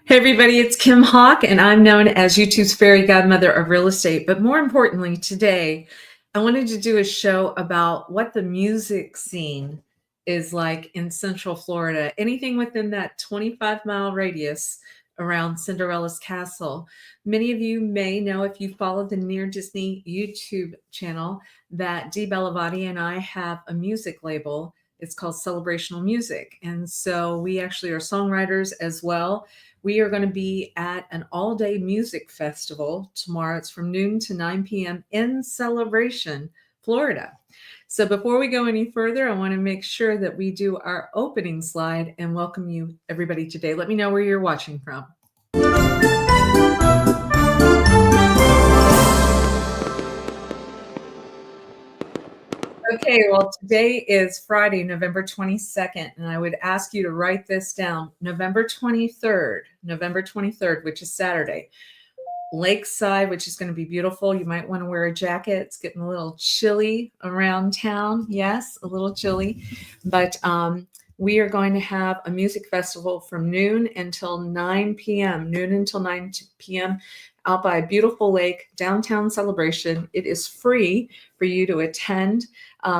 Hey everybody, it's Kim Hawk, and I'm known as YouTube's fairy godmother of real estate. But more importantly, today I wanted to do a show about what the music scene is like in Central Florida, anything within that 25-mile radius around Cinderella's castle. Many of you may know, if you follow the Near Disney YouTube channel, that Dee Bellavati and I have a music label. It's called Celebrational Music. And so we actually are songwriters as well. We are going to be at an all-day music festival tomorrow. It's from noon to 9 p.m. in Celebration, Florida. So before we go any further, I want to make sure that we do our opening slide and welcome you everybody today. Let me know where you're watching from. Okay, well, today is Friday, November 22nd, and I would ask you to write this down. November 23rd, which is Saturday. Lakeside, which is going to be beautiful. You might want to wear a jacket. It's getting a little chilly around town. Yes, a little chilly. But we are going to have a music festival from noon until 9 p.m. Out by a beautiful lake, downtown Celebration. It is free for you to attend.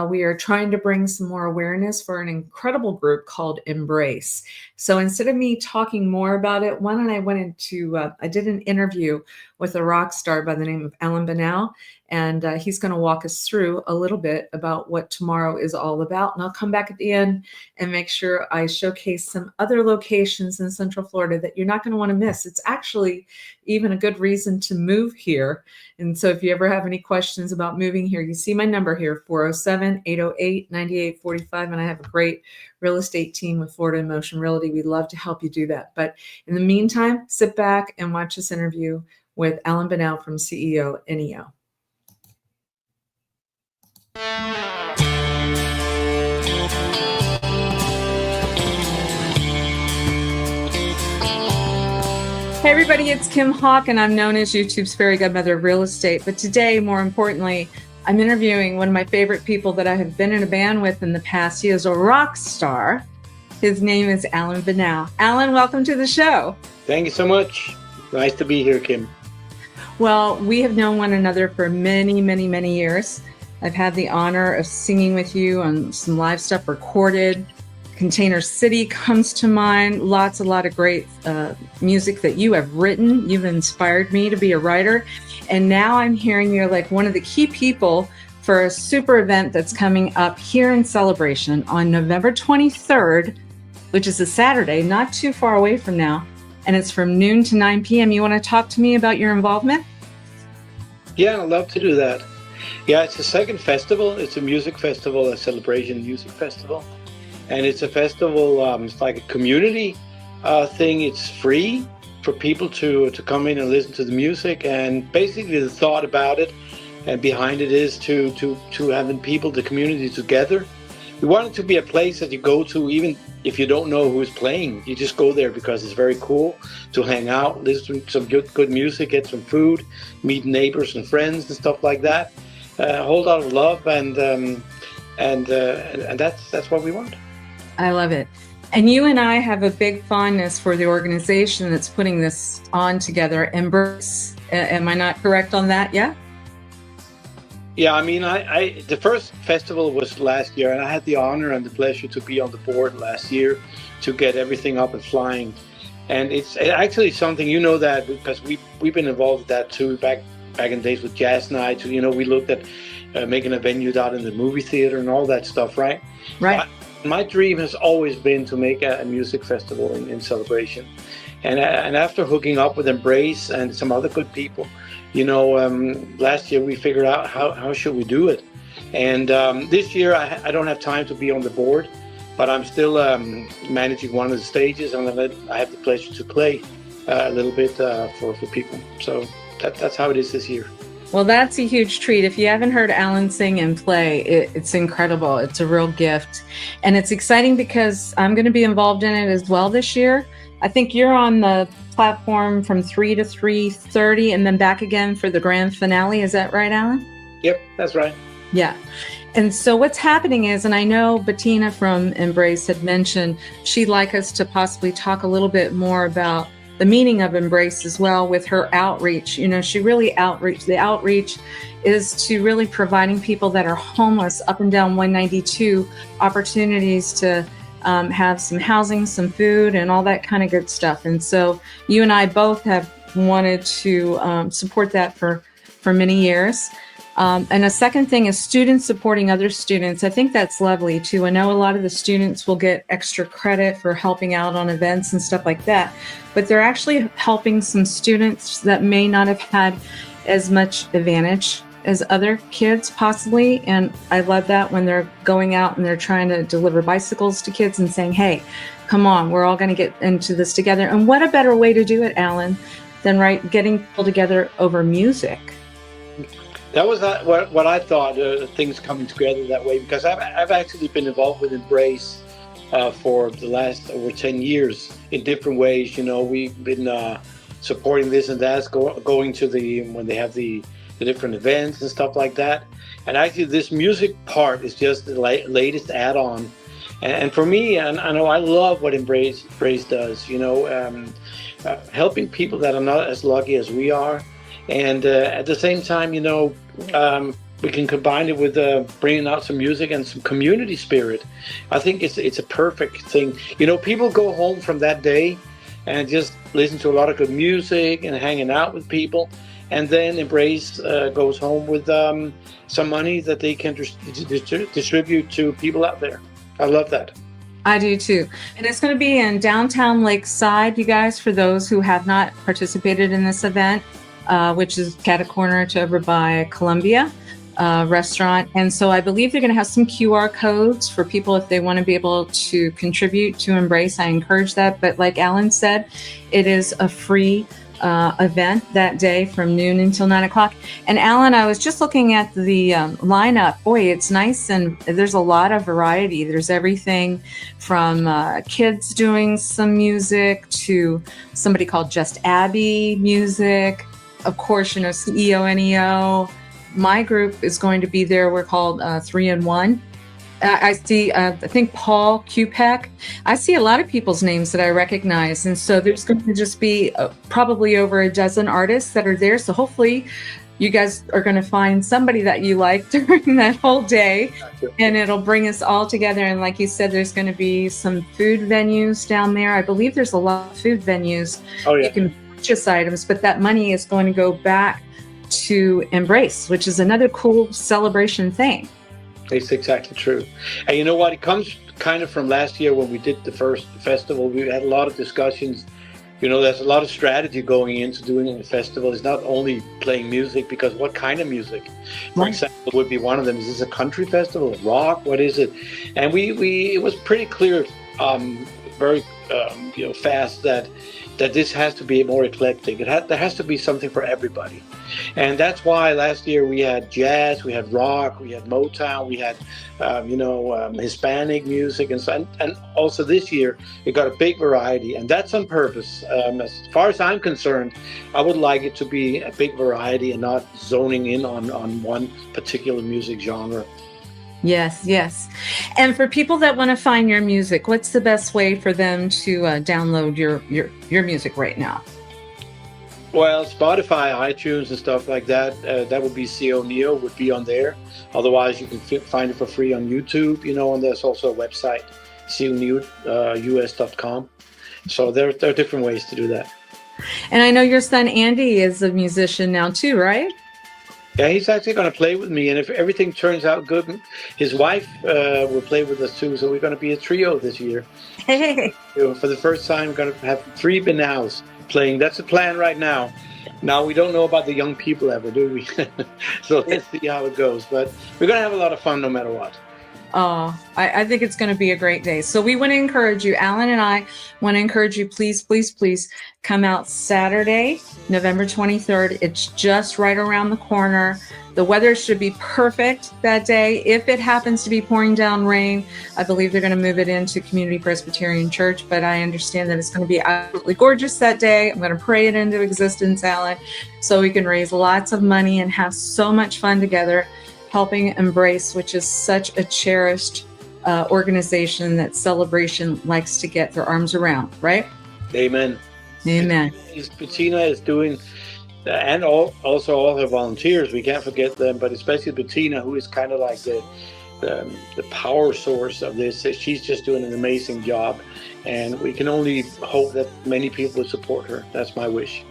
We are trying to bring some more awareness for an incredible group called Embrace. So instead of me talking more about it, I did an interview with a rock star by the name of Alan Banal, and he's going to walk us through a little bit about what tomorrow is all about. And I'll come back at the end and make sure I showcase some other locations in Central Florida that you're not going to want to miss. It's actually even a good reason to move here. And so if you ever have any questions about moving here, you see my number here, 407-808-9845. And I have a great real estate team with Florida in Motion Realty. We'd love to help you do that. But in the meantime, sit back and watch this interview with Alan Banal from CEO NEO. Hey everybody, it's Kim Hawk, and I'm known as YouTube's fairy godmother of real estate. But today, more importantly, I'm interviewing one of my favorite people that I have been in a band with in the past. He is a rock star. His name is Alan Banal. Alan, welcome to the show. Thank you so much. Nice to be here, Kim. Well, we have known one another for many, many, many years. I've had the honor of singing with you on some live stuff recorded. Container City comes to mind. A lot of great music that you have written. You've inspired me to be a writer. And now I'm hearing you're like one of the key people for a super event that's coming up here in Celebration on November 23rd, which is a Saturday, not too far away from now. And it's from noon to 9 p.m. You want to talk to me about your involvement? Yeah, I'd love to do that. Yeah, it's the second festival. It's a music festival, a Celebration music festival. And it's a festival, it's like a community thing. It's free for people to come in and listen to the music. And basically the thought about it and behind it is to having people, the community together. We want it to be a place that you go to even if you don't know who's playing. You just go there because it's very cool to hang out, listen to some good music, get some food, meet neighbors and friends and stuff like that. A whole lot of love and that's what we want. I love it. And you and I have a big fondness for the organization that's putting this on together, Embrace. Am I not correct on that? Yeah? Yeah, I mean, the first festival was last year, and I had the honor and the pleasure to be on the board last year to get everything up and flying. And it's actually something, you know, that because we've been involved with that too, back in the days with Jazz Nights. You know, we looked at making a venue out in the movie theater and all that stuff, right? Right. My dream has always been to make a music festival in Celebration. And after hooking up with Embrace and some other good people, you know, last year we figured out how should we do it. And this year I don't have time to be on the board, but I'm still managing one of the stages, and I have the pleasure to play a little bit for people. So that's how it is this year. Well, that's a huge treat. If you haven't heard Alan sing and play, it's incredible. It's a real gift. And it's exciting because I'm going to be involved in it as well this year. I think you're on the platform from 3 to 3:30 and then back again for the grand finale. Is that right, Alan? Yep, that's right. Yeah. And so what's happening is, and I know Bettina from Embrace had mentioned she'd like us to possibly talk a little bit more about the meaning of embrace as well with her outreach. You know, she really outreach. The outreach is to really providing people that are homeless up and down 192 opportunities to have some housing, some food, and all that kind of good stuff. And so you and I both have wanted to support that for many years. And a second thing is students supporting other students. I think that's lovely too. I know a lot of the students will get extra credit for helping out on events and stuff like that, but they're actually helping some students that may not have had as much advantage as other kids possibly. And I love that when they're going out and they're trying to deliver bicycles to kids and saying, hey, come on, we're all going to get into this together. And what a better way to do it, Alan, than getting people together over music. That was what I thought, things coming together that way, because I've actually been involved with Embrace for the last over 10 years in different ways. You know, we've been supporting this and that, going to when they have the different events and stuff like that. And actually this music part is just the latest add-on. And for me, and I know I love what Embrace does, you know, helping people that are not as lucky as we are. And at the same time, you know, we can combine it with bringing out some music and some community spirit. I think it's a perfect thing. You know, people go home from that day and just listen to a lot of good music and hanging out with people. And then Embrace goes home with some money that they can distribute to people out there. I love that. I do too. And it's going to be in downtown Lakeside, you guys, for those who have not participated in this event. Which is cat-a-corner to over by Columbia restaurant. And so I believe they're going to have some QR codes for people if they want to be able to contribute to Embrace. I encourage that. But like Alan said, it is a free event that day from noon until 9 o'clock. And Alan, I was just looking at the lineup. Boy, it's nice. And there's a lot of variety. There's everything from kids doing some music to somebody called Just Abby music. Of course, you know, CEO NEO. My group is going to be there. We're called 3 in 1. I see, I think Paul Kupek. I see a lot of people's names that I recognize. And so there's going to just be probably over a dozen artists that are there. So hopefully you guys are going to find somebody that you like during that whole day. And it'll bring us all together. And like you said, there's going to be some food venues down there. I believe there's a lot of food venues. Oh, yeah. You can purchase items, but that money is going to go back to Embrace, which is another cool celebration thing. It's exactly true. And you know what? It comes kind of from last year when we did the first festival. We had a lot of discussions. You know, there's a lot of strategy going into doing a festival. It's not only playing music, because what kind of music, for example, would be one of them. Is this a country festival, rock? What is it? And it was pretty clear, very fast that this has to be more eclectic. There has to be something for everybody. And that's why last year we had jazz, we had rock, we had Motown, we had Hispanic music, and also this year we got a big variety, and that's on purpose. As far as I'm concerned, I would like it to be a big variety and not zoning in on one particular music genre. Yes. And for people that want to find your music, what's the best way for them to download your music right now? Well, Spotify, iTunes, and stuff like that. That would be CO Neo would be on there. Otherwise, you can find it for free on YouTube. You know, and there's also a website, coneus.com. So there are different ways to do that. And I know your son Andy is a musician now too, right? Yeah, he's actually going to play with me, and if everything turns out good, his wife will play with us too. So we're going to be a trio this year. Hey. For the first time, we're going to have 3 Benows playing. That's the plan right now. Now, we don't know about the young people ever, do we? So let's see how it goes. But we're going to have a lot of fun no matter what. Oh, I think it's going to be a great day. So we want to encourage you, Alan and I want to encourage you, please come out Saturday, November 23rd. It's just right around the corner. The weather should be perfect that day. If it happens to be pouring down rain, I believe they're going to move it into Community Presbyterian Church, but I understand that it's going to be absolutely gorgeous that day. I'm going to pray it into existence, Alan, so we can raise lots of money and have so much fun together, helping Embrace, which is such a cherished organization that Celebration likes to get their arms around, right? Amen. Amen. Bettina is doing, and also all her volunteers. We can't forget them, but especially Bettina, who is kind of like the power source of this. She's just doing an amazing job, and we can only hope that many people will support her. That's my wish.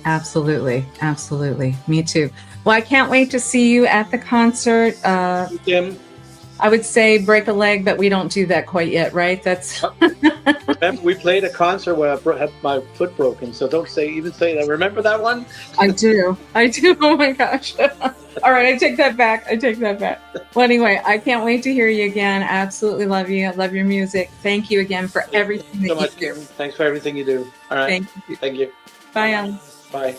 Absolutely. Absolutely. Me too. Well, I can't wait to see you at the concert. Tim, I would say break a leg, but we don't do that quite yet, right? That's remember we played a concert where I had my foot broken, so don't even say that. Remember that one? I do. Oh my gosh. All right, I take that back. Well, anyway, I can't wait to hear you again. I absolutely love you. I love your music. Thank you again for everything that much, you do. Tim. Thanks for everything you do. All right. Thank you. Bye, Alan. Bye.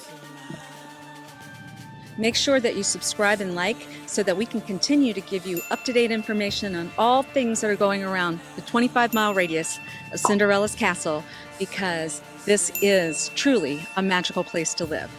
Make sure that you subscribe and like so that we can continue to give you up-to-date information on all things that are going around the 25-mile radius of Cinderella's Castle, because this is truly a magical place to live.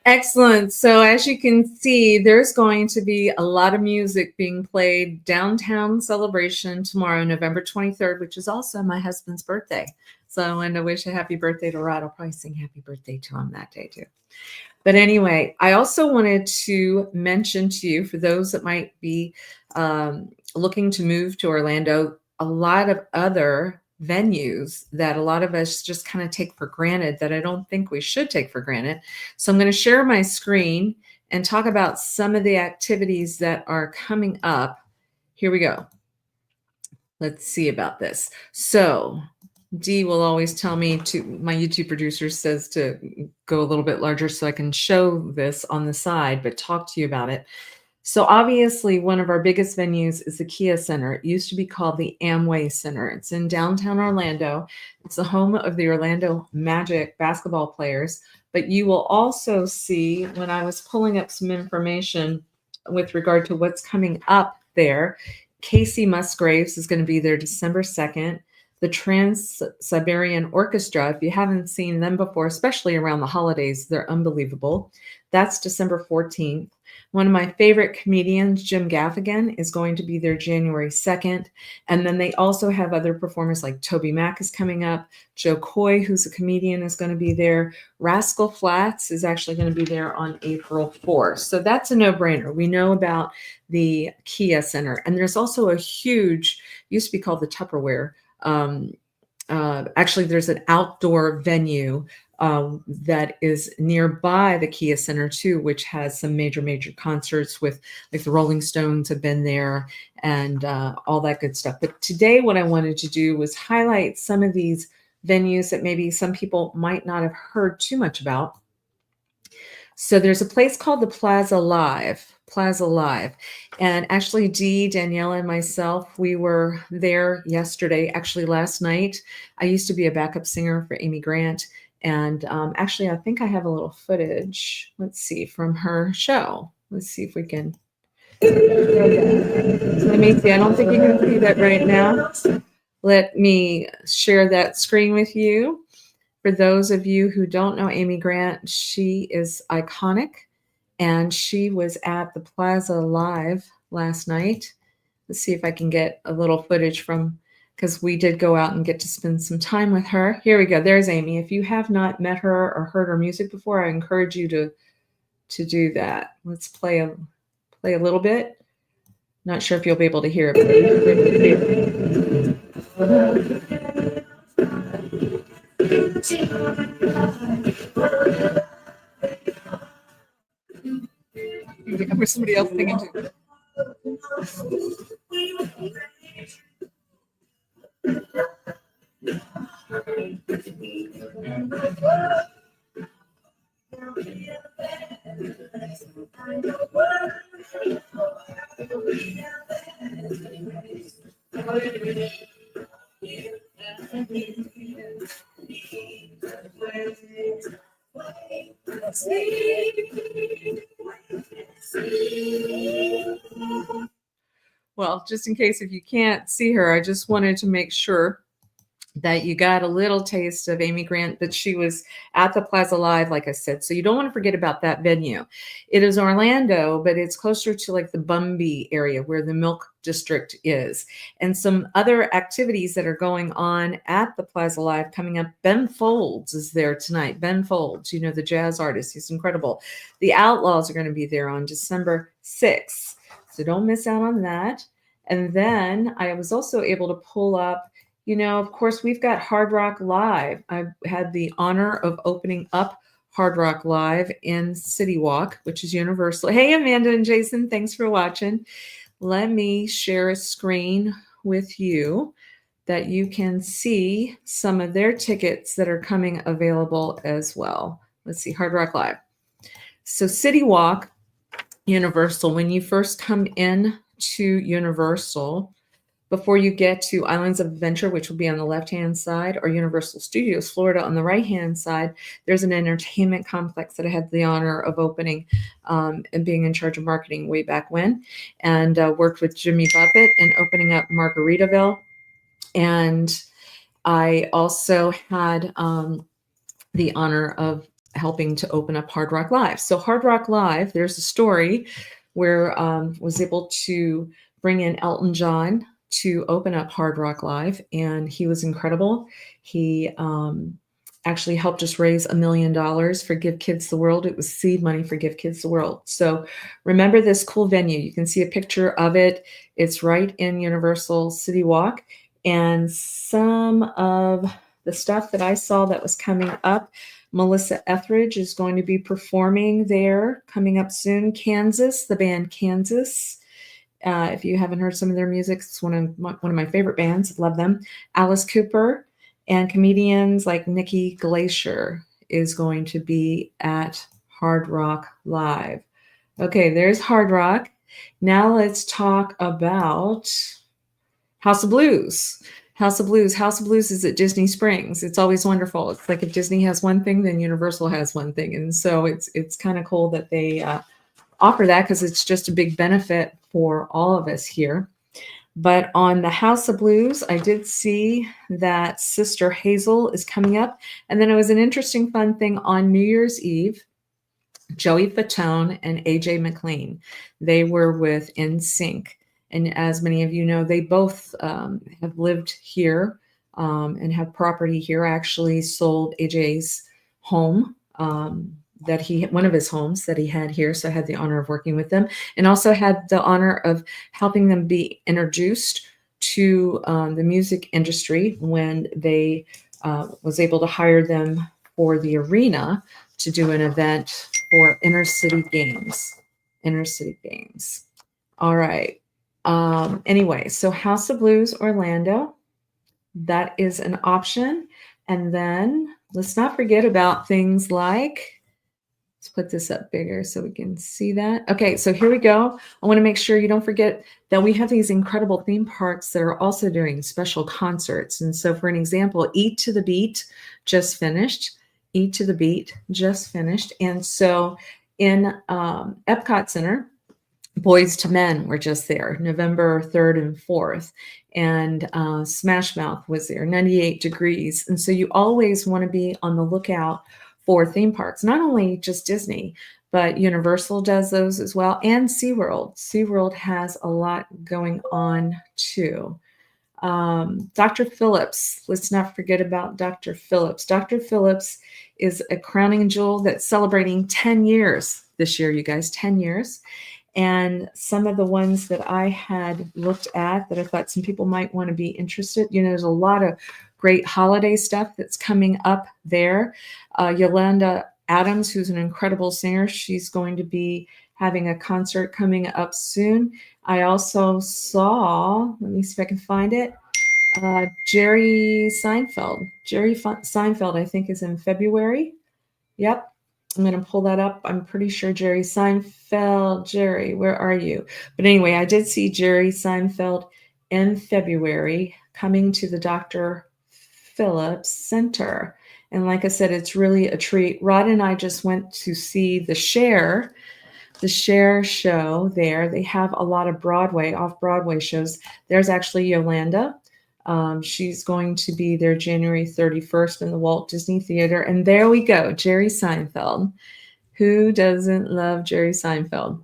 Excellent. So as you can see, there's going to be a lot of music being played downtown celebration tomorrow, November 23rd, which is also my husband's birthday. So I wanted to wish a happy birthday to Rod. I'll probably sing happy birthday to him that day too. But anyway, I also wanted to mention to you, for those that might be looking to move to Orlando, a lot of other venues that a lot of us just kind of take for granted that I don't think we should take for granted. So I'm going to share my screen and talk about some of the activities that are coming up. Here we go. Let's see about this. So Dee will always tell me to, my YouTube producer says to go a little bit larger so I can show this on the side, but talk to you about it. So obviously one of our biggest venues is the Kia Center. It used to be called the Amway Center. It's in downtown Orlando. It's the home of the Orlando Magic basketball players. But you will also see, when I was pulling up some information with regard to what's coming up there, Casey Musgraves is going to be there December 2nd. The Trans-Siberian Orchestra, if you haven't seen them before, especially around the holidays, they're unbelievable. That's December 14th. One of my favorite comedians, Jim Gaffigan, is going to be there January 2nd. And then they also have other performers like Toby Mac is coming up. Joe Coy, who's a comedian, is going to be there. Rascal Flatts is actually going to be there on April 4th. So that's a no-brainer. We know about the Kia Center. And there's also a huge, used to be called the Tupperware. Actually, there's an outdoor venue that is nearby the Kia Center too, which has some major concerts with, like, the Rolling Stones have been there and all that good stuff. But today what I wanted to do was highlight some of these venues that maybe some people might not have heard too much about. So there's a place called the Plaza Live. And actually Dee, Daniela, and myself, we were there yesterday, actually last night. I used to be a backup singer for Amy Grant. And actually, I think I have a little footage, let's see, from her show. Let's see if we can. So let me see. I don't think you can see that right now. Let me share that screen with you. For those of you who don't know Amy Grant, she is iconic, and she was at the Plaza Live last night. Let's see if I can get a little footage from, because we did go out and get to spend some time with her. Here we go. There's Amy. If you have not met her or heard her music before, I encourage you to do that. Let's play a little bit. Not sure if you'll be able to hear it. There's somebody else singing too. Well, just in case if you can't see her, I just wanted to make sure that you got a little taste of Amy Grant, but she was at the Plaza Live, like I said. So you don't want to forget about that venue. It is Orlando, but it's closer to like the Bumby area where the Milk District is. And some other activities that are going on at the Plaza Live coming up. Ben Folds is there tonight. Ben Folds, you know, the jazz artist. He's incredible. The Outlaws are going to be there on December 6th. So don't miss out on that. And then I was also able to pull up, you know, of course, we've got Hard Rock Live. I had the honor of opening up Hard Rock Live in City Walk, which is Universal. Hey, Amanda and Jason, thanks for watching. Let me share a screen with you that you can see some of their tickets that are coming available as well. Let's see, Hard Rock Live. So City Walk, Universal, when you first come in to Universal, before you get to Islands of Adventure, which will be on the left-hand side, or Universal Studios Florida on the right-hand side, there's an entertainment complex that I had the honor of opening and being in charge of marketing way back when, and worked with Jimmy Buffett and opening up Margaritaville. And I also had the honor of helping to open up Hard Rock Live. So Hard Rock Live, there's a story where was able to bring in Elton John to open up Hard Rock Live, and he was incredible. He actually helped us raise $1 million for Give Kids the World. It was seed money for Give Kids the World. So remember this cool venue. You can see a picture of it. It's right in Universal City Walk. And some of the stuff that I saw that was coming up, Melissa Etheridge is going to be performing there coming up soon. Kansas, the band Kansas. If you haven't heard some of their music, it's one of my favorite bands. Love them. Alice Cooper and comedians like Nikki Glacier is going to be at Hard Rock Live. Okay, there's Hard Rock. Now let's talk about House of Blues. House of Blues. House of Blues is at Disney Springs. It's always wonderful. It's like if Disney has one thing, then Universal has one thing. And so it's kind of cool that they offer that, because it's just a big benefit for all of us here. But on the House of Blues, I did see that Sister Hazel is coming up. And then it was an interesting, fun thing on New Year's Eve. Joey Fatone and AJ McLean, they were with NSYNC. And as many of you know, they both have lived here and have property here. I actually sold AJ's home one of his homes that he had here. So I had the honor of working with them, and also had the honor of helping them be introduced to the music industry when they was able to hire them for the arena to do an event for Inner City Games. All right. Anyway, so House of Blues, Orlando, that is an option. And then let's not forget about things like, let's put this up bigger so we can see that. Okay, so here we go. I want to make sure you don't forget that we have these incredible theme parks that are also doing special concerts. And so for an example, Eat to the Beat just finished. And so in Epcot Center, Boys to Men were just there, November 3rd and 4th. And Smash Mouth was there, 98 Degrees. And so you always want to be on the lookout for theme parks, not only just Disney, but Universal does those as well, and SeaWorld. SeaWorld has a lot going on too. Dr. Phillips, let's not forget about Dr. Phillips. Dr. Phillips is a crowning jewel that's celebrating 10 years this year, you guys, 10 years. And some of the ones that I had looked at that I thought some people might want to be interested, you know, there's a lot of great holiday stuff that's coming up there. Yolanda Adams, who's an incredible singer, she's going to be having a concert coming up soon. I also saw, let me see if I can find it, Jerry Seinfeld. Jerry Seinfeld, I think, is in February. Yep. I'm going to pull that up. I'm pretty sure Jerry Seinfeld. Jerry, where are you? But anyway, I did see Jerry Seinfeld in February coming to the Dr. Phillips Center. And like I said, it's really a treat. Rod and I just went to see the Cher show there. They have a lot of off-Broadway shows. There's actually Yolanda She's going to be there January 31st in the Walt Disney Theater. And there we go, Jerry Seinfeld. Who doesn't love Jerry Seinfeld?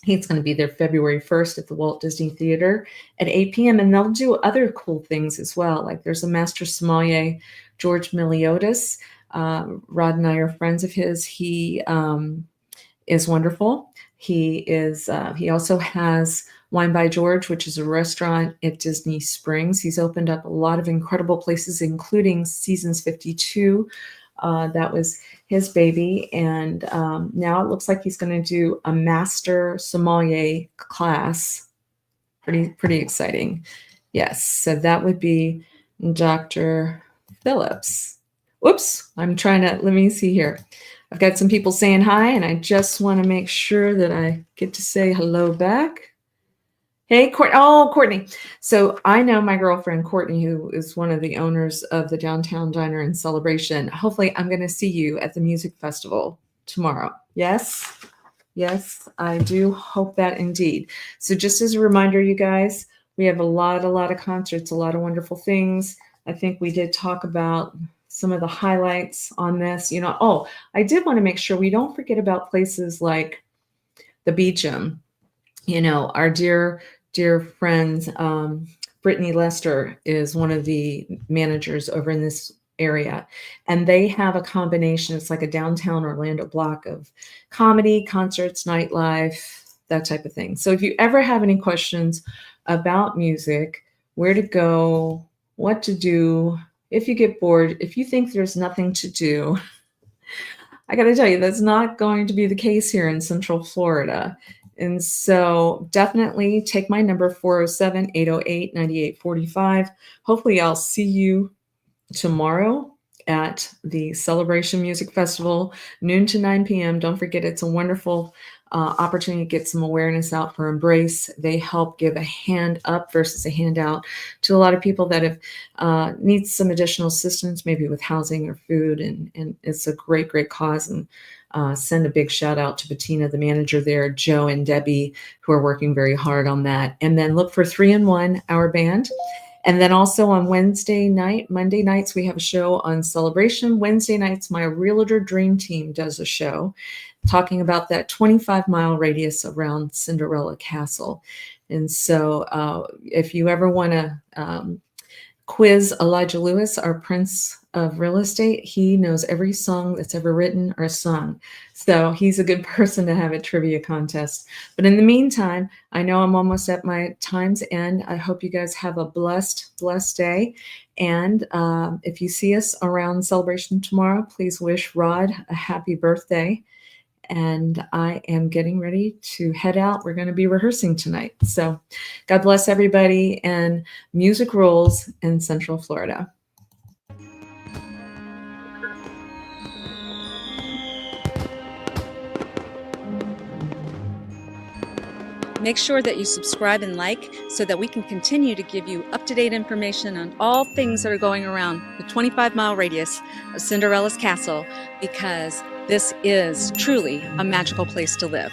He's going to be there February 1st at the Walt Disney Theater at 8 p.m. And they'll do other cool things as well. Like there's a master sommelier, George Miliotis. Rod and I are friends of his. He is wonderful. He also has Wine by George, which is a restaurant at Disney Springs. He's opened up a lot of incredible places, including Seasons 52. That was his baby. And now it looks like he's going to do a master sommelier class. Pretty exciting. Yes. So that would be Dr. Phillips. Whoops. Let me see here. I've got some people saying hi, and I just want to make sure that I get to say hello back. Hey, Courtney. So I know my girlfriend, Courtney, who is one of the owners of the Downtown Diner and Celebration. Hopefully I'm going to see you at the music festival tomorrow. Yes, I do hope that indeed. So just as a reminder, you guys, we have a lot of concerts, a lot of wonderful things. I think we did talk about some of the highlights on this. I did want to make sure we don't forget about places like the Beecham. Our dear friends, Brittany Lester is one of the managers over in this area, and they have a combination. It's like a downtown Orlando block of comedy, concerts, nightlife, that type of thing. So if you ever have any questions about music, where to go, what to do, if you get bored, if you think there's nothing to do, I got to tell you, that's not going to be the case here in Central Florida. And so definitely take my number, 407-808-9845. Hopefully I'll see you tomorrow at the Celebration Music Festival, noon to 9 p.m. Don't forget, it's a wonderful opportunity to get some awareness out for Embrace. They help give a hand up versus a handout to a lot of people that have need some additional assistance, maybe with housing or food. And it's a great cause. And send a big shout out to Bettina, the manager there, Joe and Debbie, who are working very hard on that. And then look for 3-in-1, our band. And then also on Monday nights, we have a show on Celebration. Wednesday nights, my Realtor Dream Team does a show talking about that 25-mile radius around Cinderella Castle. And so if you ever want to quiz Elijah Lewis, our Prince of Real Estate, he knows every song that's ever written or sung. So he's a good person to have a trivia contest. But in the meantime, I know I'm almost at my time's end. I hope you guys have a blessed day. And if you see us around Celebration tomorrow, please wish Rod a happy birthday. And I am getting ready to head out. We're going to be rehearsing tonight. So God bless everybody, and music rules in Central Florida. Make sure that you subscribe and like so that we can continue to give you up-to-date information on all things that are going around the 25-mile radius of Cinderella's Castle, because this is truly a magical place to live.